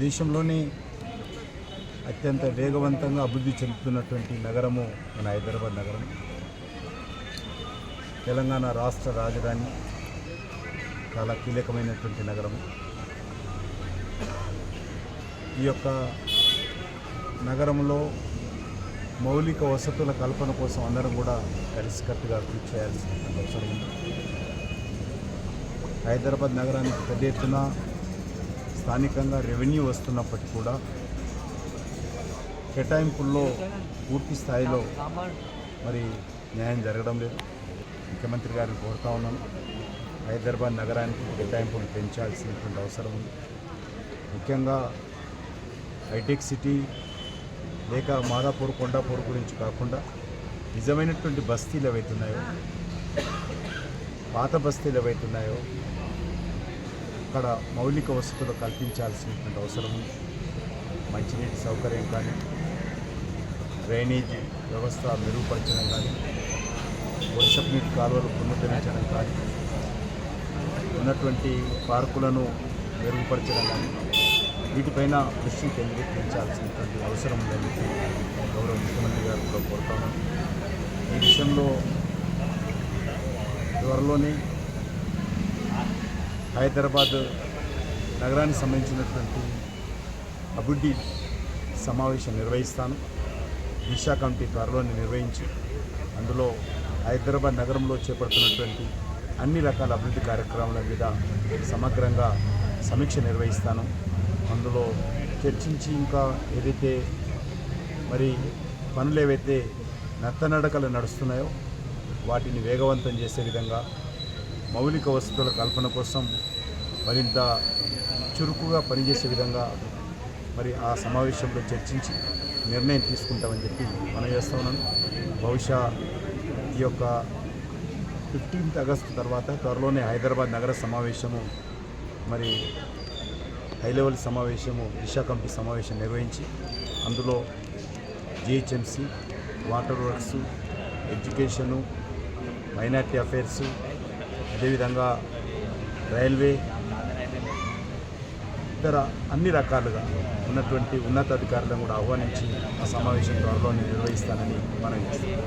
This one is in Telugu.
దేశంలోనే అత్యంత వేగవంతంగా అభివృద్ధి చెందుతున్నటువంటి నగరము మన హైదరాబాద్ నగరం. తెలంగాణ రాష్ట్ర రాజధాని, చాలా కీలకమైనటువంటి నగరము. ఈ యొక్క నగరంలో మౌలిక వసతుల కల్పన కోసం అందరం కూడా కలిసికట్టుగా కృషి చేయాల్సిన అవసరం ఉంది. హైదరాబాద్ నగరానికి పెద్ద ఎత్తున స్థానికంగా రెవెన్యూ వస్తున్నప్పటికీ కూడా కేటాయింపుల్లో పూర్తి స్థాయిలో మరి న్యాయం జరగడం లేదు. ముఖ్యమంత్రి గారిని కోరుతా ఉన్నాను, హైదరాబాద్ నగరానికి కేటాయింపులు పెంచాల్సినటువంటి అవసరం ఉంది. ముఖ్యంగా హైటెక్ సిటీ లేక మాదాపూర్, కొండాపూర్ గురించి కాకుండా నిజమైనటువంటి బస్తీలు ఏవైతున్నాయో, పాత బస్తీలు ఏవైతున్నాయో అక్కడ మౌలిక వసతులు కల్పించాల్సినటువంటి అవసరం ఉంది. మంచినీటి సౌకర్యం కానీ, డ్రైనేజీ వ్యవస్థ మెరుగుపరచడం కానీ, వర్షపు నీటి కాలువలు పునరుద్ధరించడం కానీ, ఉన్నటువంటి పార్కులను మెరుగుపరచడం కానీ, వీటిపైన దృష్టి కేంద్రీకరించాల్సినటువంటి అవసరం ఉందని గౌరవ ముఖ్యమంత్రి గారు కూడా కోరుతాను. ఈ విషయంలో త్వరలోనే హైదరాబాద్ నగరానికి సంబంధించినటువంటి అభివృద్ధి సమావేశం నిర్వహిస్తాను. దిశ కమిటీ త్వరలోనే నిర్వహించి అందులో హైదరాబాద్ నగరంలో చేపడుతున్నటువంటి అన్ని రకాల అభివృద్ధి కార్యక్రమాల మీద సమగ్రంగా సమీక్ష నిర్వహిస్తాను. అందులో చర్చించి ఇంకా ఏదైతే మరి పనులు ఏవైతే నత్తనడకలు నడుస్తున్నాయో వాటిని వేగవంతం చేసే విధంగా, మౌలిక వసతుల కల్పన కోసం మరింత చురుకుగా పనిచేసే విధంగా మరి ఆ సమావేశంలో చర్చించి నిర్ణయం తీసుకుంటామని చెప్పి మనం చేస్తూ ఉన్నాను. బహుశా ఈ యొక్క 15 ఆగస్టు తర్వాత త్వరలోనే హైదరాబాద్ నగర సమావేశము, మరి హై లెవెల్ సమావేశము, దిశ కమిటీ సమావేశం నిర్వహించి అందులో GHMC, water works, education, minority affairs, అదేవిధంగా రైల్వే, ఇతర అన్ని రకాలుగా ఉన్నటువంటి ఉన్నతాధికారులను కూడా ఆహ్వానించి ఆ సమావేశం త్వరలోనే నిర్వహిస్తానని మనం చేస్తాం.